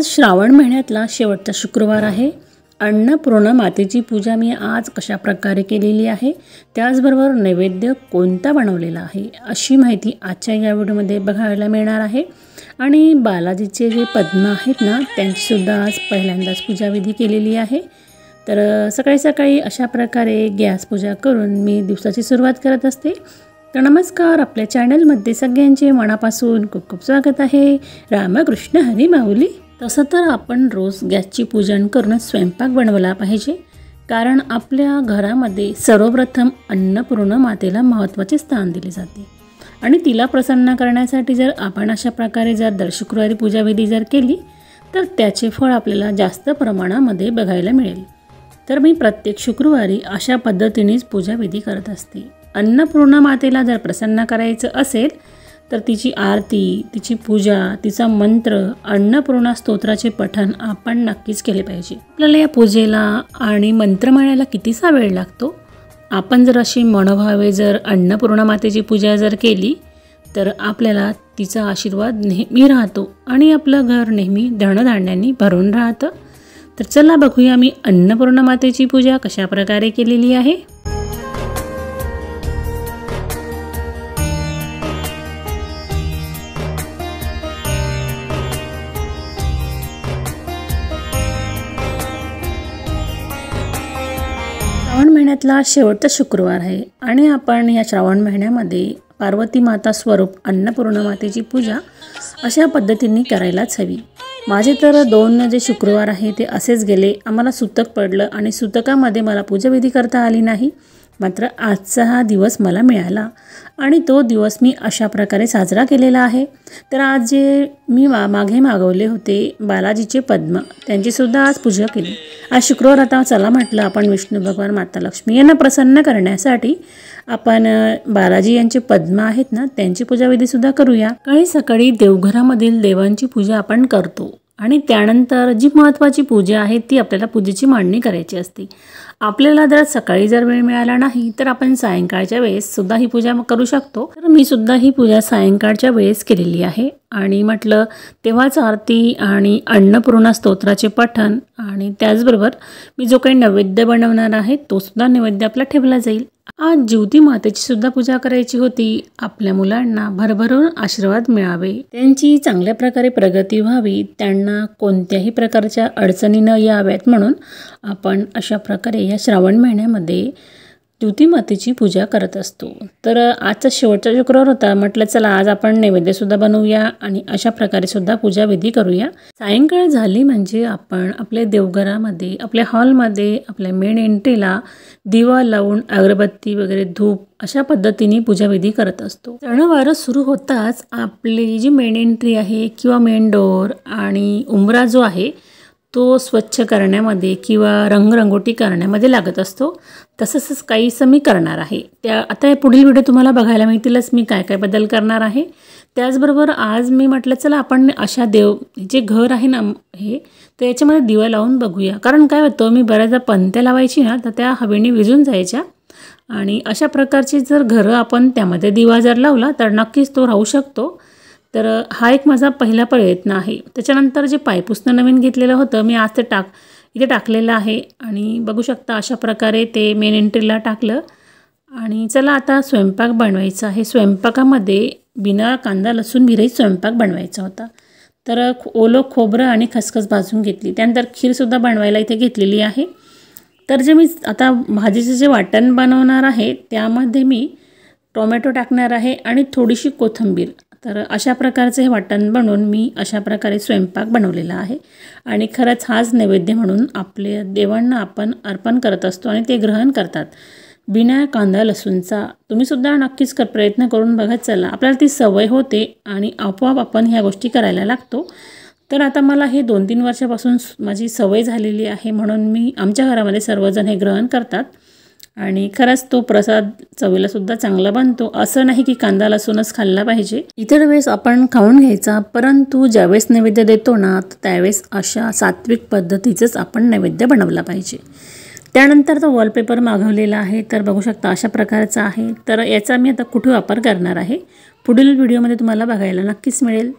श्रावण महिन्यातला शेवटचा शुक्रवार आहे। अन्नपूर्णा मातेची पूजा मी आज कशा प्रकारे केलेली आहे, त्याचबरोबर नैवेद्य कोणता बनवलेला आहे अशी माहिती आजच्या या व्हिडिओमध्ये बघायला मिळणार आहे। आणि बालाजीचे जे पद्म आहेत ना, त्यांची सुद्धा आज पहिल्यांदाच पूजाविधी केलेली आहे। तर सकाळी सकाळी अशा प्रकारे गॅस पूजा करून मी दिवसाची सुरुवात करत असते। तर नमस्कार, आपल्या चॅनलमध्ये सगळ्यांचे मनापासून खूप खूप स्वागत आहे। रामकृष्ण हरी माऊली। तसं तर आपण रोज गॅसची पूजन करून स्वयंपाक बनवला पाहिजे, कारण आपल्या घरामध्ये सर्वप्रथम अन्नपूर्णा मातेला महत्त्वाचे स्थान दिले जाते आणि तिला प्रसन्न करण्यासाठी जर आपण अशा प्रकारे जर दर शुक्रवारी पूजाविधी जर केली तर त्याचे फळ आपल्याला जास्त प्रमाणामध्ये बघायला मिळेल। तर मी प्रत्येक शुक्रवारी अशा पद्धतीनेच पूजाविधी करत असते। अन्नपूर्णा मातेला जर प्रसन्न करायचं असेल तर तिची आरती, तिची पूजा, तिचा मंत्र, अन्नपूर्णा स्तोत्राचे पठण आपण नक्कीच केले पाहिजे। आपल्याला या पूजेला आणि मंत्र म्हणायला कितीसा वेळ लागतो। आपण जर अशी मनोभावे जर अन्नपूर्णा मातेची पूजा जर केली तर आपल्याला तिचा आशीर्वाद नेहमी राहतो आणि आपलं घर नेहमी धनधान्यांनी भरून राहतं। तर चला बघूया मी अन्नपूर्णा मातेची पूजा कशा प्रकारे केलेली आहे। श्रावण महिन्यातला शेवटचा शुक्रवार आहे आणि आपण या श्रावण महिन्यामध्ये पार्वती माता स्वरूप अन्नपूर्णा मातेची पूजा अशा पद्धतीने करायलाच हवी। माझे तर 2 जे शुक्रवार आहे ते असेच गेले। आम्हाला सुतक पडलं आणि सुतकामध्ये मला पूजाविधी करता आली नाही। मात्र आजचा हा दिवस मला मिळाला आणि तो दिवस मी अशा प्रकारे साजरा केलेला आहे। तर आज जे मी मागे मागवले होते बालाजीचे पद्म, त्यांचीसुद्धा आज पूजा केली। आज शुक्रवार, आता चला म्हटलं आपण विष्णू भगवान, माता लक्ष्मी यांना प्रसन्न करण्यासाठी आपण बालाजी यांचे पद्म आहेत ना, त्यांची पूजाविधीसुद्धा करूया। सकाळी देवघरामधील देवांची पूजा आपण करतो आणि त्यानंतर जी महत्त्वाची पूजा आहे ती आपल्याला पूजेची मांडणी करायची असते। आपल्याला जर सकाळी जर वेळ मिळाला नाही तर आपण सायंकाळच्या वेळेस सुद्धा ही पूजा करू शकतो। तर मी सुद्धा ही पूजा सायंकाळच्या वेळेस केलेली आहे आणि म्हटलं तेव्हाच आरती आणि अन्नपूर्णा स्तोत्राचे पठण आणि त्याचबरोबर मी जो काही नैवेद्य बनवणार आहे तो सुद्धा नैवेद्य आपला ठेवला जाईल। आज ज्योती मातेची सुद्धा पूजा करायची होती। आपल्या मुलांना भरभरून आशीर्वाद मिळावे, त्यांची चांगल्या प्रकारे प्रगती व्हावी, त्यांना कोणत्याही प्रकारच्या अडचणी न याव्यात म्हणून आपण अशा प्रकारे या श्रावण महिन्यामध्ये ज्योती मातेची पूजा करत असतो। तर आजचा शेवटचा शुक्रवार होता, म्हटलं चला आज आपण नैवेद्यसुद्धा बनवूया आणि अशा प्रकारे सुद्धा पूजाविधी करूया। सायंकाळ झाली म्हणजे आपण आपल्या देवघरामध्ये, आपल्या हॉलमध्ये, आपल्या मेन एंट्रीला दिवा लावून अगरबत्ती वगैरे धूप अशा पद्धतीने पूजाविधी करत असतो। सणवार सुरू होताच आपली जी मेन एंट्री आहे किंवा मेन डोअर आणि उंबरा जो आहे तो स्वच्छ करण्यामध्ये किंवा रंगरंगोटी करण्यामध्ये लागत असतो। तसंच काहीसं मी करणार आहे। आता पुढील व्हिडिओ तुम्हाला बघायला मिळतीलच मी काय काय बदल करणार आहे। त्याचबरोबर आज मी म्हटलं चला आपण अशा जे घर आहे ना हे, तर याच्यामध्ये दिवा लावून बघूया। कारण काय होतं, मी बऱ्याचदा पंत्या लावायची ना तर त्या हवेने विझून जायच्या आणि अशा प्रकारची जर घरं आपण त्यामध्ये दिवा जर लावला तर नक्कीच तो राहू शकतो। तर हा एक माझा पहिला प्रयत्न आहे। त्याच्यानंतर जे पायपुसणं नवीन घेतलेलं होतं मी आज ते इथे टाकलेलं आहे आणि बघू शकता अशा प्रकारे ते मेन एंट्रीला टाकलं। आणि चला आता स्वयंपाक बनवायचा आहे। स्वयंपाकामध्ये बिना कांदा लसूण विरहित स्वयंपाक बनवायचा होता। तर ओलं खोबरं आणि खसखस भाजून घेतली, त्यानंतर खीरसुद्धा बनवायला इथे घेतलेली आहे। तर जे मी आता भाजीचं जे वाटण बनवणार आहे त्यामध्ये मी टोमॅटो टाकणार आहे आणि थोडीशी कोथिंबीर। तर अशा प्रकारचे हे वाटण बनवून मी अशा प्रकारे स्वयंपाक बनवलेला आहे आणि खरंच हाच नैवेद्य म्हणून आपल्या देवांना आपण अर्पण करत असतो आणि ते ग्रहण करतात बिना कांदा लसूणचा। तुम्हीसुद्धा नक्कीच प्रयत्न करून बघत चला, आपल्याला ती सवय होते आणि आपोआप आपण ह्या गोष्टी करायला लागतो। तर आता मला हे 2-3 वर्षापासून माझी सवय झालेली आहे म्हणून मी आमच्या घरामध्ये सर्वजण हे ग्रहण करतात आणि खरंच तो प्रसाद चवीलासुद्धा चांगला बनतो। असं नाही की कांदा लसूणच खाल्ला पाहिजे, इतर वेळेस आपण खाऊन घ्यायचा, परंतु ज्यावेळेस नैवेद्य देतो ना त्यावेळेस अशा सात्विक पद्धतीचंच आपण नैवेद्य बनवला पाहिजे। त्यानंतर तो वॉलपेपर मागवलेला आहे, तर बघू शकता अशा प्रकारचा आहे। तर याचा मी आता कुठे वापर करणार आहे पुढील व्हिडिओमध्ये तुम्हाला बघायला नक्कीच मिळेल।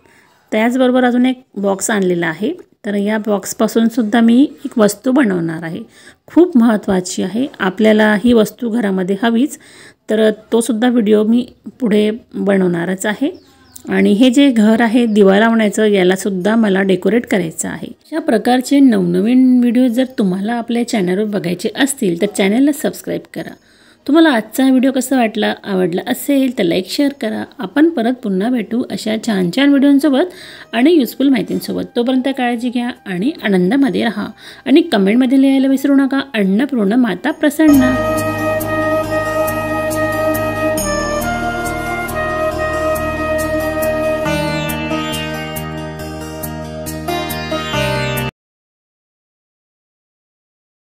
त्याचबरोबर अजून एक बॉक्स आणलेला आहे, तर या बॉक्सपासून सुद्धा मी एक वस्तू बनवणार आहे, खूप महत्त्वाची आहे. आपल्याला ही वस्तू घरामध्ये हवीच, तर तो सुद्धा व्हिडिओ मी पुढे बनवणारच आहे. आणि हे जे घर आहे दिवा लावण्याचं, यालासुद्धा मला डेकोरेट करायचं आहे. अशा प्रकारचे नवनवीन व्हिडिओ जर तुम्हाला आपल्या चॅनलवर बघायचे असतील तर चॅनलला सबस्क्राईब करा. तुम्हाला आजचा व्हिडिओ कसा वाटला, आवडला असेल तर लाईक शेअर करा. आपण परत पुन्हा भेटू अशा छान छान व्हिडिओंसोबत आणि युजफुल माहितींसोबत. तोपर्यंत काळजी घ्या आणि आनंदामध्ये राहा आणि कमेंटमध्ये लिहायला विसरू नका. अन्नपूर्णा माता प्रसन्न.